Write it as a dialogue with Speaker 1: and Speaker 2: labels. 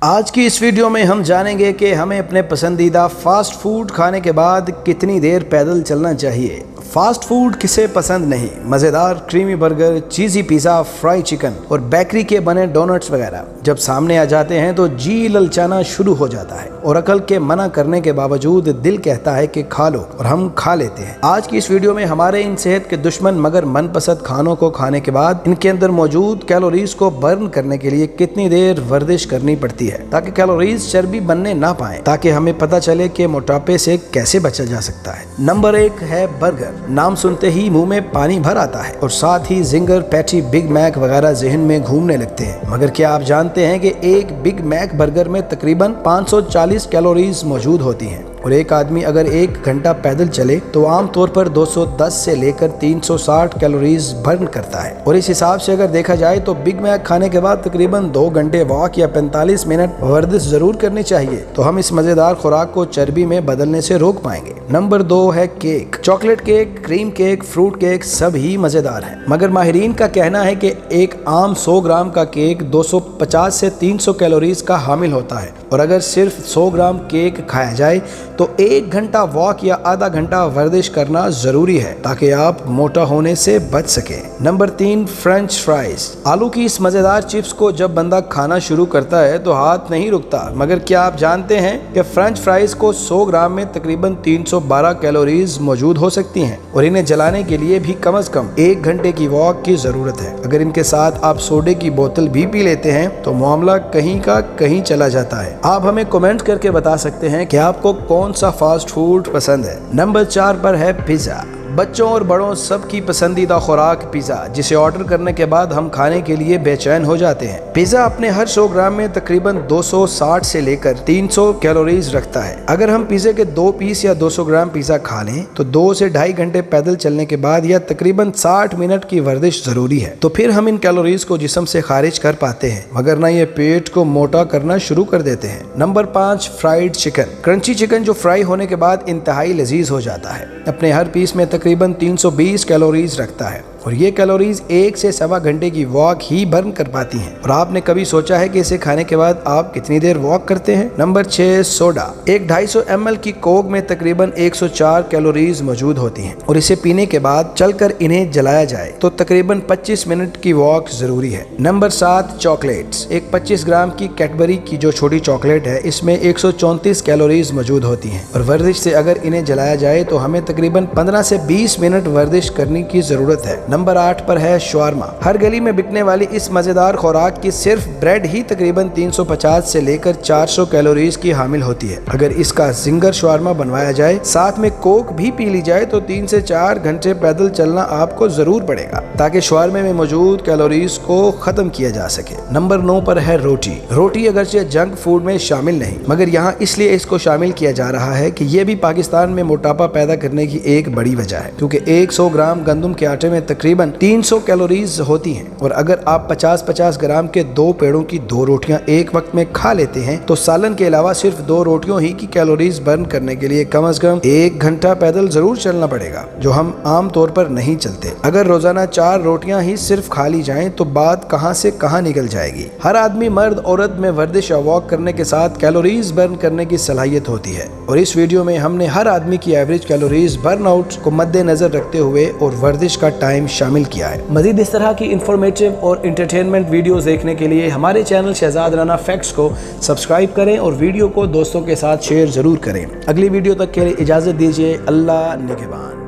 Speaker 1: आज की इस वीडियो में हम जानेंगे कि हमें अपने पसंदीदा फास्ट फूड खाने के बाद कितनी देर पैदल चलना चाहिए। फास्ट फूड किसे पसंद नहीं। मज़ेदार क्रीमी बर्गर, चीज़ी पिज़्ज़ा, फ्राई चिकन और बेकरी के बने डोनट्स वगैरह जब सामने आ जाते हैं तो जी ललचाना शुरू हो जाता है और अकल के मना करने के बावजूद दिल कहता है कि खा लो और हम खा लेते हैं। आज की इस वीडियो में हमारे इन सेहत के दुश्मन मगर मनपसंद खानों को खाने के बाद इनके अंदर मौजूद कैलोरीज को बर्न करने के लिए कितनी देर वर्जिश करनी पड़ती है ताकि कैलोरीज चर्बी बनने ना पाए, ताकि हमें पता चले कि मोटापे से कैसे बचा जा सकता है। नंबर 1 है बर्गर। नाम सुनते ही मुंह में पानी भर आता है और साथ ही जिंगर, पैटी, बिग मैक वगैरह जहन में घूमने लगते हैं। मगर क्या आप जानते हैं कि एक बिग मैक बर्गर में तकरीबन 540 कैलोरीज मौजूद होती हैं और एक आदमी अगर 1 घंटा पैदल चले तो आमतौर पर 210 से लेकर 360 कैलोरीज बर्न करता है। और इस हिसाब से अगर देखा जाए तो बिग मैक खाने के बाद तकरीबन 2 घंटे वॉक या 45 मिनट वर्जिश जरूर करनी चाहिए, तो हम इस मजेदार खुराक को चर्बी में बदलने से रोक पाएंगे। नंबर 2 है cake. Chocolate cake, cream cake, fruit cake सब ही मजेदार है, मगर माहिरीन का कहना है कि एक आम 100 ग्राम का केक 250 से 300 कैलोरीज का हामिल होता है और अगर सिर्फ 100 ग्राम केक खाया जाए तो 1 घंटा वॉक या आधा घंटा वर्जिश करना जरूरी है ताकि आप मोटा होने से बच सके। Number 3 French fries. आलू की इस मजेदार चिप्स को जब बंदा खाना शुरू करता है तो हाथ नहीं रुकता, मगर क्या आप जानते हैं कि फ्रेंच फ्राइज को 100 ग्राम में तकरीबन 312 कैलोरीज मौजूद हो सकती हैं और इन्हें जलाने के लिए भी कम से कम 1 घंटे की वॉक की जरूरत है। अगर इनके साथ आप सोडे की बोतल भी पी लेते हैं तो मामला कहीं का कहीं चला जाता है। आप हमें कमेंट करके बता सकते हैं कि आपको कौन सा फास्ट फूड पसंद है। नंबर 4 पर है पिज्जा। बच्चों और बड़ों सबकी पसंदीदा खुराक पिज़्ज़ा, जिसे ऑर्डर करने के बाद हम खाने के लिए बेचैन हो जाते हैं। पिज़्ज़ा अपने हर 100 ग्राम में तकरीबन 260 से लेकर 300 कैलोरीज रखता है। अगर हम पिज़्ज़ा के 2 पीस या 200 ग्राम पिज़्ज़ा खा लें तो 2 से 2.5 घंटे पैदल चलने के बाद या तकरीबन 60 मिनट की वर्जिश जरूरी है, तो फिर हम इन कैलोरीज को जिस्म से खारिज कर पाते हैं, मगर ना ये पेट को मोटा करना शुरू कर देते हैं। Number 5 fried chicken. Crunchy chicken जो फ्राई होने के बाद इंतहाई लजीज हो जाता है, अपने हर पीस में तकरीबन 320 कैलोरीज रखता है और ये कैलोरीज 1 से 1.25 घंटे की वॉक ही बर्न कर पाती हैं। और आपने कभी सोचा है कि इसे खाने के बाद आप कितनी देर वॉक करते हैं? Number 6 soda. एक 250 ml की कोक में तकरीबन 104 कैलोरीज मौजूद होती हैं और इसे पीने के बाद चलकर इन्हें जलाया जाए तो तकरीबन 25 मिनट की वॉक जरूरी है। Number 7 chocolates. एक 25 ग्राम की कैडबरी की जो छोटी चॉकलेट है, इसमें 134 कैलोरीज मौजूद होती हैं और वर्जिश से अगर इन्हें जलाया जाए तो हमें तकरीबन 15 से 20 मिनट वर्जिश करने की जरूरत है। नंबर 8 पर है शवारमा। हर गली में बिकने वाली इस मजेदार खुराक की सिर्फ ब्रेड ही तकरीबन 350 से लेकर 400 कैलोरीज की हामिल होती है। अगर इसका जिंगर शवारमा बनवाया जाए, साथ में कोक भी पी ली जाए तो 3 से 4 घंटे पैदल चलना आपको जरूर पड़ेगा ताकि शवारमे में मौजूद कैलोरीज को खत्म किया जा सके। नंबर 9 पर है रोटी। रोटी अगरचे जंक फूड में शामिल नहीं, मगर यहाँ इसलिए इसको शामिल किया जा रहा है कि ये भी पाकिस्तान में मोटापा पैदा करने की एक बड़ी वजह है, क्योंकि 100 ग्राम गंदम के आटे में तकरीबन 300 कैलोरीज होती हैं और अगर आप 50-50 ग्राम के 2 पेड़ों की 2 रोटियां एक वक्त में खा लेते हैं तो सालन के अलावा सिर्फ 2 रोटियों ही की कैलोरीज बर्न करने के लिए कम से कम 1 घंटा पैदल जरूर चलना पड़ेगा, जो हम आम तौर पर नहीं चलते। अगर रोजाना 4 रोटियां ही सिर्फ खा ली जाएं तो बात कहां से कहां निकल जाएगी। हर आदमी, मर्द औरत में वर्जिश या वॉक करने के साथ कैलोरीज बर्न करने की सलाहियत होती है और इस वीडियो में हमने हर आदमी की एवरेज कैलोरीज बर्न आउट को मद्देनजर रखते हुए और वर्जिश का टाइम शामिल किया है। मजीद इस तरह की इंफॉर्मेटिव और एंटरटेनमेंट वीडियोस देखने के लिए हमारे चैनल शहजाद राना फैक्ट्स को सब्सक्राइब करें और वीडियो को दोस्तों के साथ शेयर जरूर करें। अगली वीडियो तक के लिए इजाजत दीजिए। अल्लाह निगहबान।